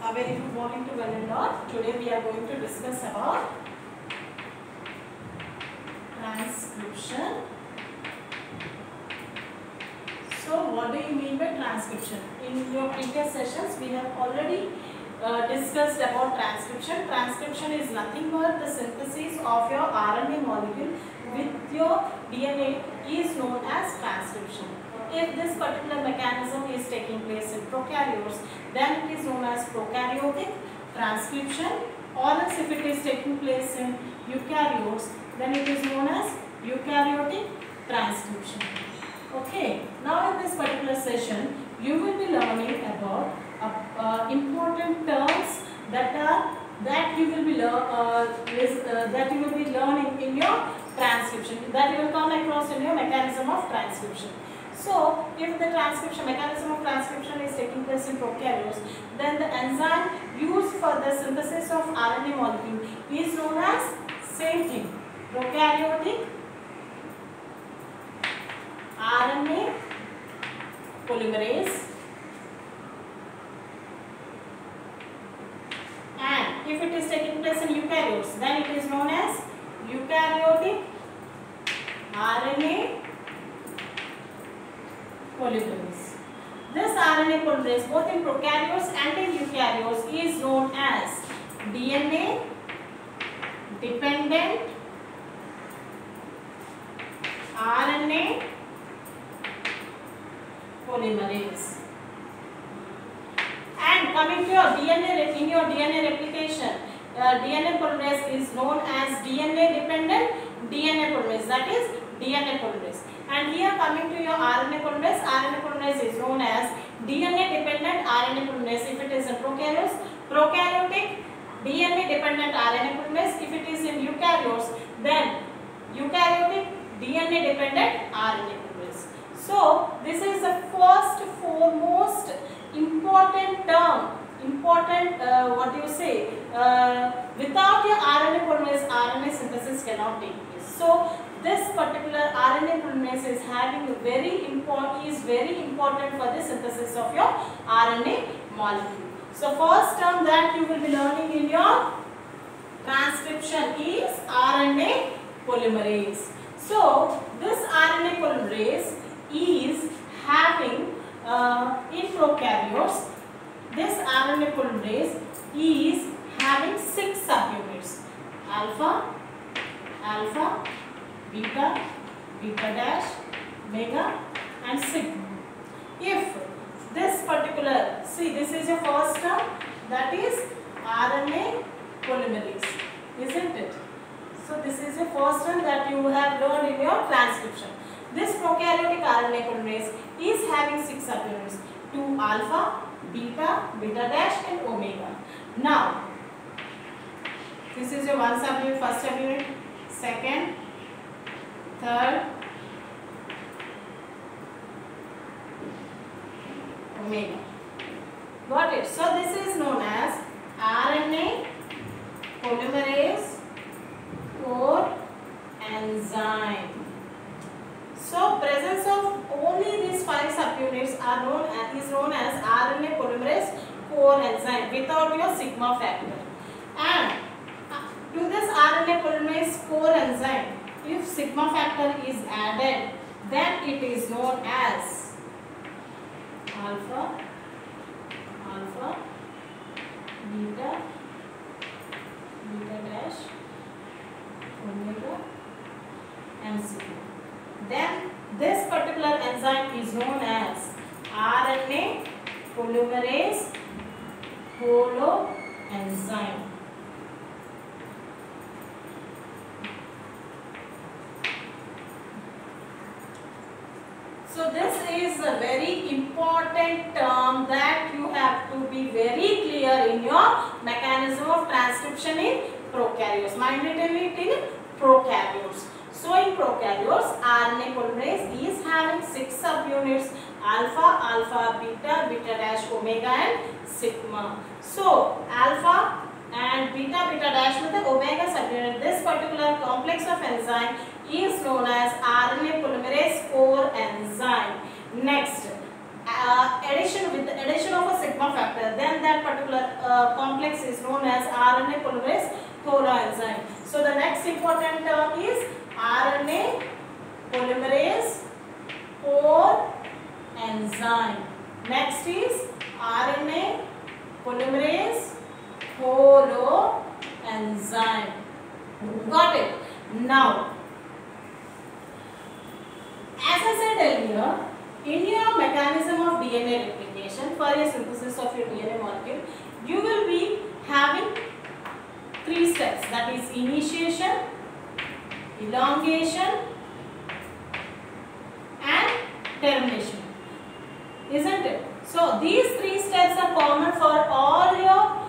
A very good morning to one and all. Today we are going to discuss about transcription. So what do you mean by transcription? In your previous sessions we have already discussed about transcription. Transcription is nothing but the synthesis of your RNA molecule with your DNA is known as transcription. If this particular mechanism is taking place in prokaryotes, then it is known as prokaryotic transcription, or else if it is taking place in eukaryotes, then it is known as eukaryotic transcription. Okay, now in this particular session, you will be learning about important terms that you will be learning in your transcription, that you will come across in your mechanism of transcription. So, if the mechanism of transcription is taking place in prokaryotes, then the enzyme used for the synthesis of RNA molecule is known as same thing, prokaryotic RNA polymerase. And if it is taking place in eukaryotes, then it is known as eukaryotic RNA polymerase. This RNA polymerase, both in prokaryotes and in eukaryotes, is known as DNA dependent RNA polymerase. And coming to your DNA, in your DNA replication, DNA polymerase is known as DNA dependent DNA polymerase, that is DNA polymerase. And here coming to your RNA polymerase is known as DNA dependent RNA polymerase if it is in prokaryotes, prokaryotic DNA dependent RNA polymerase if it is in eukaryotes, then eukaryotic DNA dependent RNA polymerase. So this is the first foremost important term, without your RNA polymerase, RNA synthesis cannot take place. So this particular RNA polymerase is very important for the synthesis of your RNA molecule. So first term that you will be learning in your transcription is RNA polymerase. So this RNA polymerase is having in prokaryotes, this RNA polymerase is having 6 subunits: alpha, alpha, beta, beta dash, omega and sigma. If this particular, see, this is your first term, that is RNA polymerase, isn't it? So this is your first term that you have learned in your transcription. This prokaryotic RNA polymerase is having 6 subunits: 2 alpha, beta, beta dash and omega. Now, this is your one subunit, first subunit, second, third, omega. Got it? So this is known as RNA polymerase core enzyme. So presence of only these 5 subunits is known as RNA polymerase core enzyme without your sigma factor. And to this RNA polymerase core enzyme, if sigma factor is added, then it is known as alpha, alpha, beta, beta dash, omega and sigma. Then this particular enzyme is known as RNA polymerase holoenzyme. So this is a very important term that you have to be very clear in your mechanism of transcription in prokaryotes. Mind it in prokaryotes. So in prokaryotes, RNA polymerase is having 6 subunits: alpha, alpha, beta, beta dash, omega and sigma. So alpha and beta, beta dash with the omega subunit. This particular complex of enzyme is known as RNA polymerase core enzyme. Next, with the addition of a sigma factor, then that particular complex is known as RNA polymerase holoenzyme. So the next important term is RNA polymerase holoenzyme. Next is RNA polymerase holoenzyme. Got it? Now, as I said earlier, in your mechanism of DNA replication for a synthesis of your DNA molecule, you will be having 3 steps, that is initiation, elongation and termination, isn't it? So these 3 steps are common for all your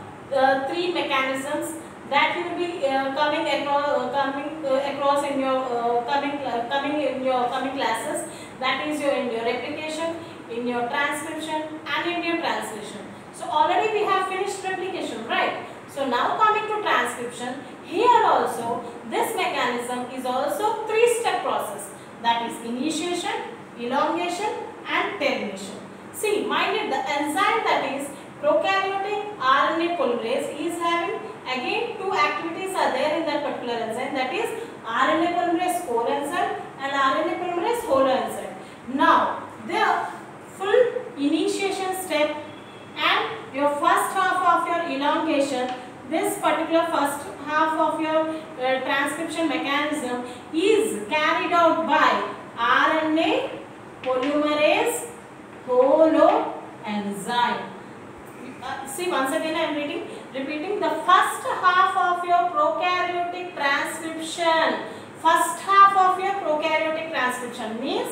3 mechanisms that will be coming across in your coming classes. That is in your replication, in your transcription and in your translation. So already we have finished replication, right? So now coming to transcription, here also this mechanism is also 3-step process, that is initiation, elongation and termination. See, mind it, the enzyme that is prokaryotic RNA polymerase is having again 2 activities are there in that particular enzyme, that is RNA polymerase coenzyme and RNA polymerase holoenzyme. Now the full initiation step and your first half of your elongation, this particular first half of your transcription mechanism is carried out by RNA polymerase holoenzyme. See, once again I am repeating the first half of your prokaryotic transcription. First half of your prokaryotic transcription means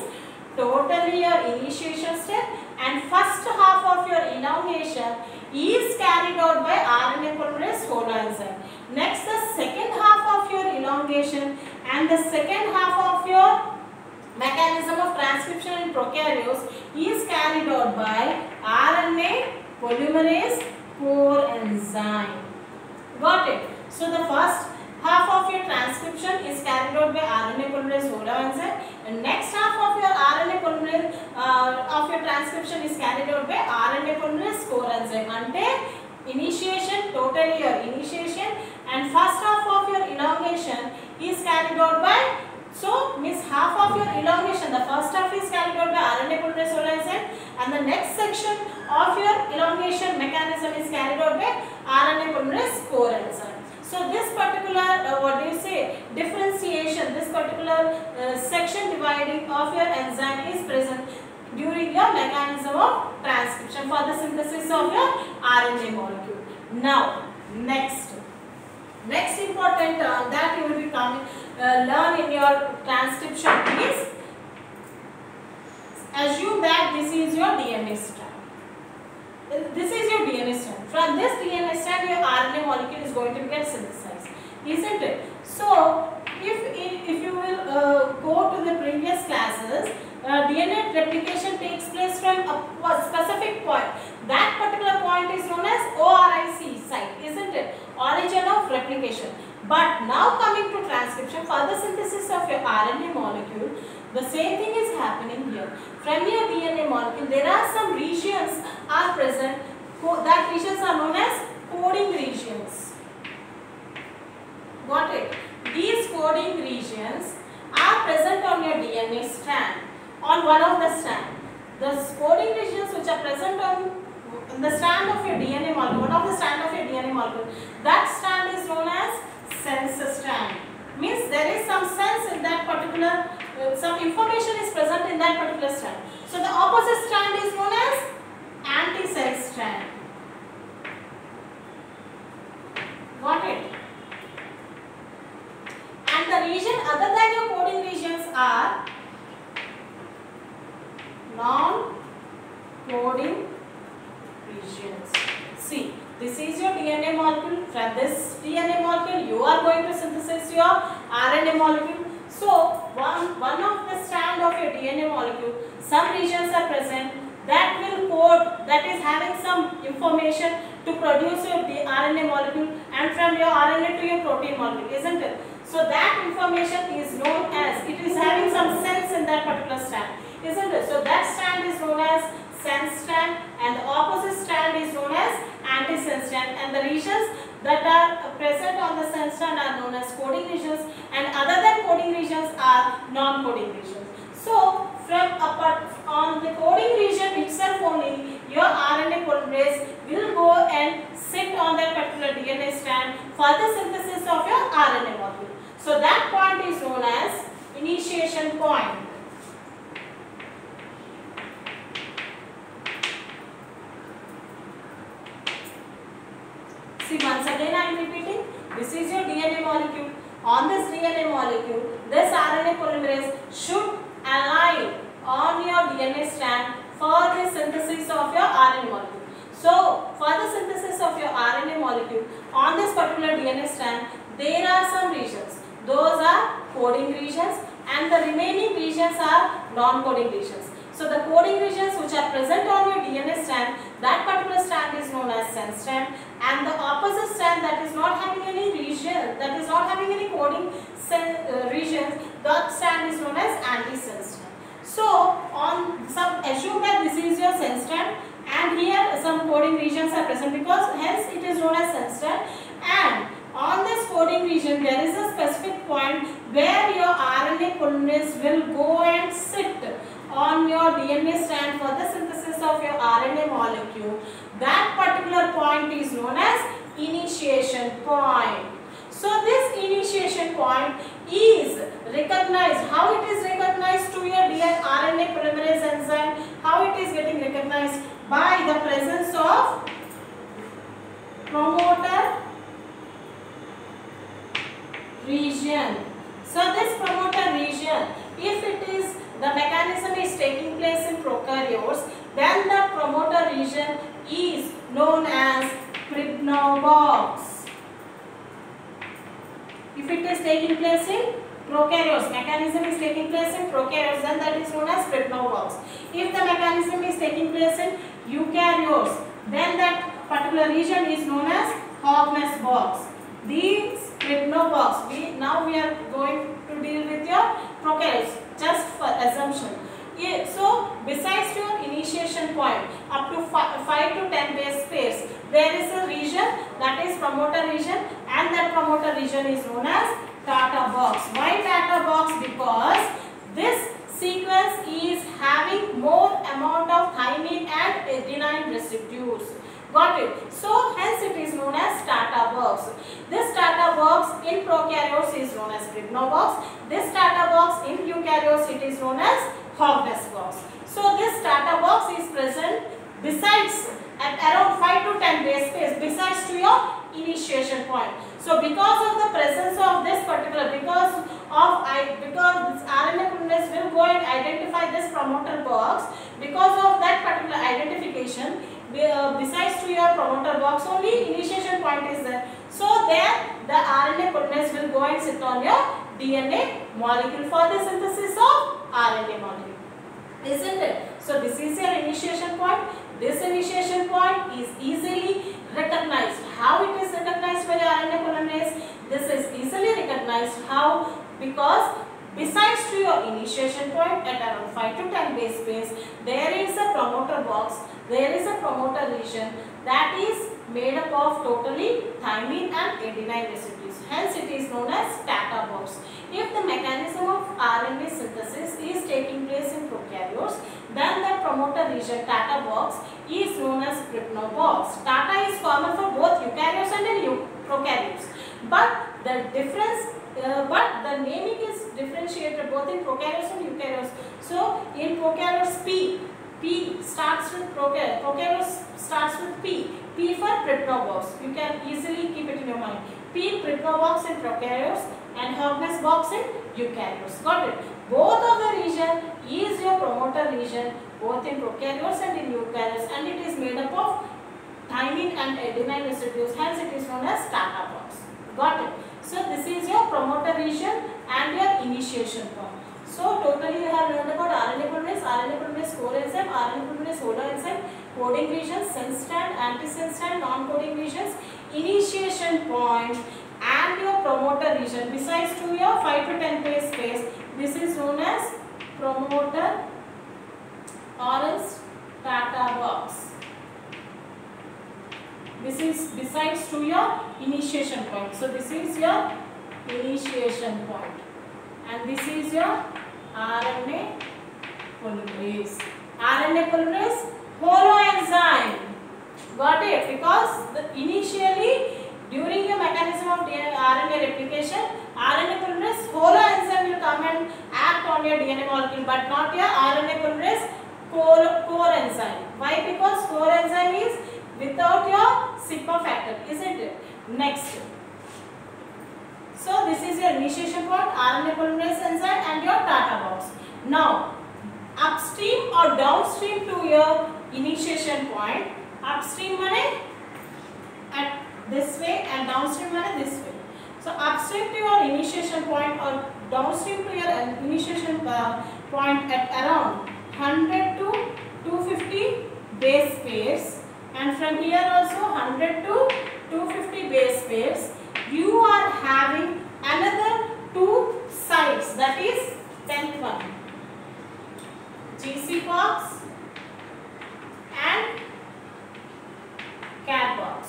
totally your initiation step and first half of your elongation is carried out by RNA polymerase holoenzyme. Next, the second half of your elongation and the second half of your mechanism of transcription in prokaryotes is carried out by RNA polymerase coenzyme. Got it? So the first half of your transcription is carried out by RNA polymerase holoenzyme, and next half of your RNA polymerase of your transcription is carried out by RNA polymerase coenzyme. Ante initiation, totally your initiation, and first half of your elongation is carried out by, so means half of your elongation, the first half is carried out by RNA polymerase holoenzyme and the next section of your elongation mechanism is carried out by RNA polymerase coenzyme. So this particular differentiation, this particular section dividing of your enzyme is present during your mechanism of transcription for the synthesis of your RNA molecule. Now, next important term that you will be learn in your transcription is, assume that this is your DNA strand. This is your DNA strand. From this DNA strand, your RNA molecule is going to get synthesized, isn't it? So, if you will go to the previous classes, DNA replication takes place from a specific point. That particular point is known as ORIC site, isn't it? Origin of replication. But now coming to transcription, for the synthesis of your RNA molecule, the same thing is happening here. From your DNA molecule, there are some regions are present. That regions are known as coding regions. Got it? These coding regions are present on your DNA strand, on one of the strand. The coding regions which are present on the strand of your DNA molecule, one of the strand of your DNA molecule, that strand is known as sense strand. Means there is some sense in that particular, some information is present in that particular strand. So the opposite strand is known as anti-sense strand. Got it? And the region other than your coding regions are non-coding regions. See, this is your DNA molecule. From this DNA molecule, you are going to synthesize your RNA molecule. So, one of the strand of your DNA molecule, some regions are present that will code, that is having some information to produce your RNA molecule, and from your RNA to your protein molecule, isn't it? So that information is known as, it is having some sense in that particular strand, isn't it? So that strand is known as sense strand and the opposite strand is known as antisense strand, and the regions that are present on the sense strand are known as coding regions, and other than coding regions are non-coding regions. So from on the coding region itself only, your RNA polymerase will go and sit on that particular DNA strand for the synthesis of your RNA molecule. So that point is known as initiation point. See, once again I am repeating, this is your DNA molecule. On this DNA molecule, this RNA polymerase should align on your DNA strand for the synthesis of your RNA molecule. So, for the synthesis of your RNA molecule, on this particular DNA strand, there are some regions. Those are coding regions, and the remaining regions are non-coding regions. So, the coding regions which are present on your DNA strand, that particular strand is known as sense strand, and the opposite strand that is not having any region, that is not having any coding regions, that strand is known as antisense strand. So, on some assume that this is your sense strand, and here some coding regions are present, because hence it is known as sense strand, and on this coding region there is a specific point where your RNA polymerase will go and sit on your DNA strand for the synthesis of your RNA molecule. That particular point is known as initiation point. So this initiation point is recognized. How it is recognized to your RNA polymerase enzyme? How it is getting recognized? By the presence of promoter region. So this promoter region, if it is the mechanism is taking place in prokaryotes, then the promoter region is known as Crypno box. If it is taking place in prokaryotes, mechanism is taking place in prokaryotes, then that is known as Crypno box. If the mechanism is taking place in eukaryotes, then that particular region is known as Hogness box. These Crypno box, now we are going to deal with your prokaryotes, just for assumption. So besides your initiation point, up to 5 to 10 base pairs, there is a region that is promoter region, and that promoter region is known as Tata box. Why Tata box? Because this sequence is having more amount of thymine and adenine residues. Got it? So hence it is known as Tata box. This Tata box in prokaryotes is known as Crypno box. This Tata box in eukaryotes it is known as Hogness box. So this Tata box is present besides at around 5 to 10 base pairs besides to your initiation point. So because of the presence of this particular, because this RNA polymerase will go and identify this promoter box, because of that particular identification, besides to your promoter box only initiation point is there. So there the RNA polymerase will go and sit on your DNA molecule for the synthesis of RNA molecule. Isn't it? So this is your initiation point. This initiation point is easily recognized. How it is recognized by the RNA polymerase? This is easily recognized. How? Because besides to your initiation point at around 5 to 10 base pairs, there is a promoter box, there is a promoter region that is made up of totally thymine and adenine residues. Hence it is known as Tata box. If the mechanism of RNA synthesis is taking place in prokaryotes, then the promoter region Tata box is known as Crypno box. Tata is common for both eukaryotes and prokaryotes, but the difference, but the naming is differentiated both in prokaryotes and eukaryotes. So in prokaryotes P starts with prokaryotes starts with P for Crypno box. You can easily keep it in your mind. P Crypno box in prokaryotes and Hogness box in eukaryotes. Got it? Both of the region is your promoter region both in prokaryotes and in eukaryotes, and it is made up of thymine and adenine residues. Hence it is known as Tata box. Got it? So this is your promoter region and your initiation point. So totally you have learned about RNA polymerase core enzyme, RNA polymerase holoenzyme, coding regions, sense strand, antisense strand, non-coding regions, initiation point, and your promoter region. Besides to your 5 to 10 base pairs, this is known as promoter or else Tata box. besides to your initiation point. So this is your initiation point, and this is your RNA polymerase. RNA polymerase holoenzyme. Got it? Because initially during your mechanism of RNA replication, RNA polymerase holoenzyme will come and act on your DNA molecule, but not your RNA polymerase core enzyme. Why? Because core enzyme is without your sigma factor, isn't it? Next. So this is your initiation point, RNA polymerase enzyme, and your Tata box. Now, upstream or downstream to your initiation point, upstream means at this way and downstream means this way. So upstream to your initiation point or downstream to your initiation point at around 100 to 250 base pairs, and from here also 100 to 250 base pairs, you are having another two sites, that is 10th one, GC box and CAT box.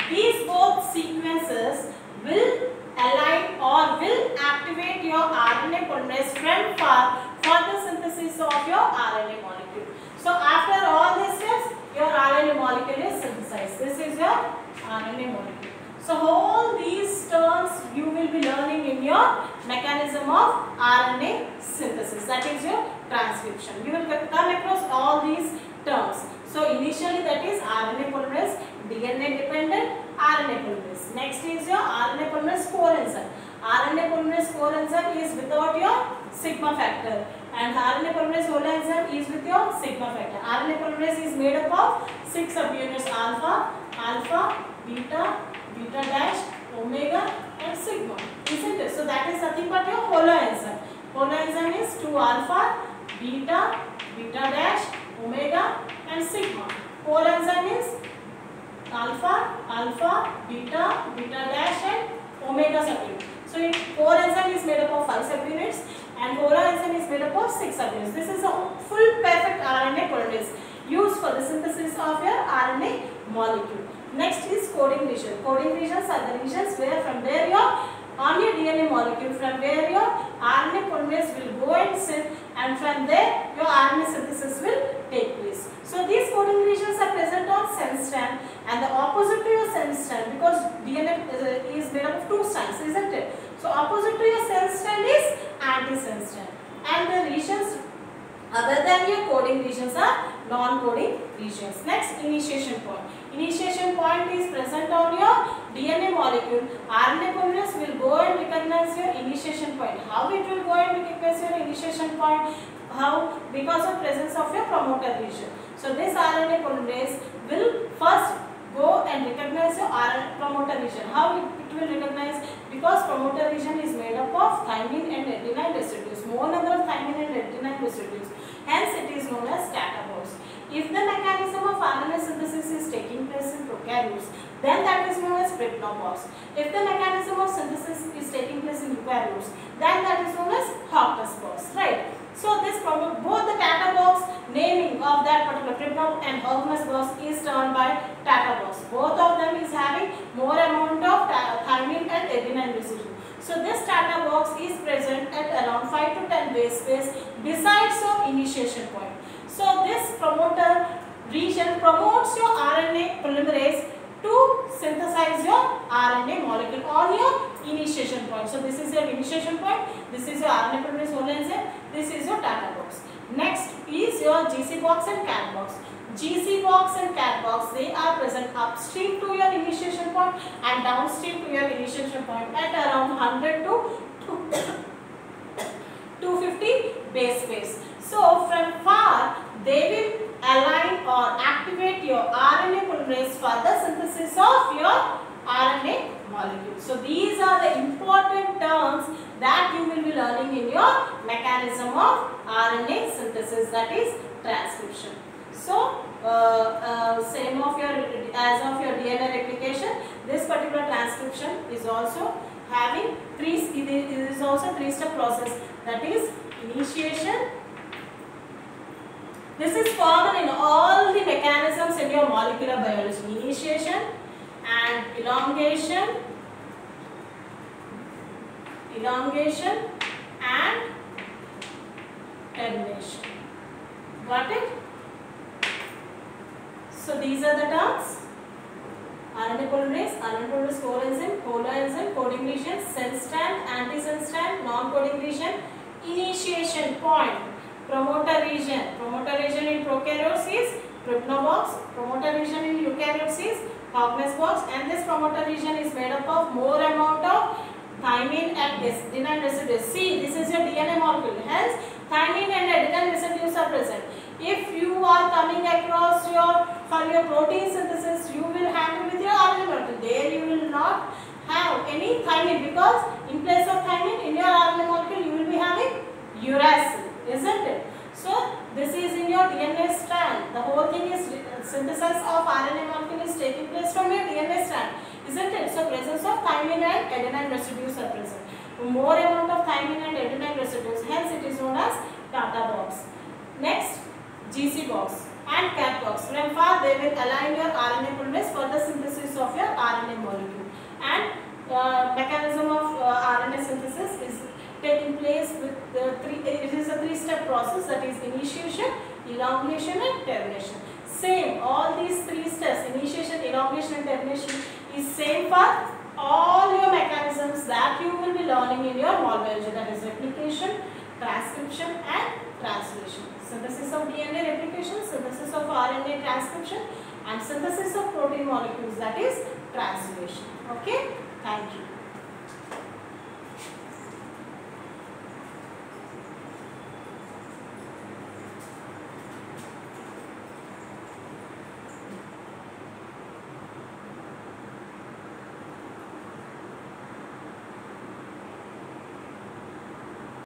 These both sequences will align or will activate your RNA polymerase from far for the synthesis of your RNA molecule. So after all these steps, your RNA molecule is synthesized. This is your RNA molecule. So all these terms you will be learning in your mechanism of RNA synthesis, that is your transcription. You will come across all these terms. So initially that is RNA polymerase, DNA dependent RNA polymerase. Next is your RNA polymerase coenzyme. RNA polymerase coenzyme is without your sigma factor, and RNA polymerase holoenzyme is with your sigma factor. RNA polymerase is made up of 6 subunits: alpha, alpha, beta, beta dash, omega and sigma, isn't it? So that is nothing but your holoenzyme. Holoenzyme is 2 alpha, beta, beta dash, omega and sigma. Coenzyme is alpha, alpha, beta, beta dash and omega subunit. So coenzyme is made up of 5 subunits and holoenzyme is made up of 6 subunits. This is a full perfect RNA polymerase used for the synthesis of your RNA molecule. Next is coding region. Coding regions are the regions where from where your on your DNA molecule, from where your RNA polymerase will go and sit, and from there your RNA synthesis will take place. So these coding regions are present on sense strand, and the opposite to your sense strand, because DNA is made up of 2 strands, isn't it? So opposite to your sense strand is anti-sense strand, and the regions other than your coding regions are non-coding regions. Next, initiation point. Initiation point is present on your DNA molecule. RNA polymerase will go and recognize your initiation point. How it will go and recognize your initiation point? How? Because of presence of your promoter region. So this RNA polymerase will first go and recognize your promoter region. How it will recognize? Because promoter region is made up of thymine and adenine residues. More number of thymine and adenine residues. Hence it is known as Tata box. If the mechanism of RNA synthesis is taking place in prokaryotes, then that is known as Pribnov box. If the mechanism of synthesis is taking place in eukaryotes, then that is known as Houghtons box, right? So this both the Tata box naming of that particular Pribnov and Houghtons box is turned by Tata box. Both of them is having more amount of thymine and adenine residue. So this Tata box is present at around 5 to 10 base pairs besides your initiation point. So this promoter region promotes your RNA polymerase to synthesize your RNA molecule on your initiation point. So this is your initiation point, this is your RNA polymerase holoenzyme, this is your Tata box. Next is your GC box and CAT box. GC box and CAT box, they are present upstream to your initiation point and downstream to your initiation point at around 100 to 250 base pairs. So from far they will align or activate your RNA polymerase for the synthesis of your RNA molecule. So these are the important terms that you will be learning in your mechanism of RNA synthesis, that is transcription. So same of your as of your DNA replication, this particular transcription is also having it is also 3-step process, that is initiation. This is common in all the mechanisms in your molecular biology. Initiation, and elongation and termination. Got it? So these are the terms: RNA polymerase, RNA polymerase coenzyme, coenzyme, coding region, sense strand, antisense strand, non-coding region, initiation point, promoter region in prokaryotes is cryptobox, promoter region in eukaryotes is Hogness box, and this promoter region is made up of more amount of thymine and adenine residues. See, this is your DNA molecule, hence thymine and adenine residues are present. If you are coming across for your protein synthesis, you will handle with your RNA molecule. There you will not have any thymine, because in place of thymine in your RNA molecule you will be having uracil, isn't it? So this is in your DNA strand. The whole thing is synthesis of RNA molecule is taking place from your DNA strand, isn't it? So presence of thymine and adenine residues are present. More amount of thymine and adenine residues, hence it is known as Tata box. Next, GC box and cat box. From far they will align your RNA polymerase for the synthesis of your RNA molecule. And mechanism of RNA synthesis is taking place with it is a three-step process, that is initiation, elongation and termination. Same, all these three steps, initiation, elongation and termination, is same for all your mechanisms that you will be learning in your mol biology, that is replication, transcription and translation. Synthesis of DNA replication, synthesis of RNA transcription and synthesis of protein molecules, that is translation. Okay, thank you.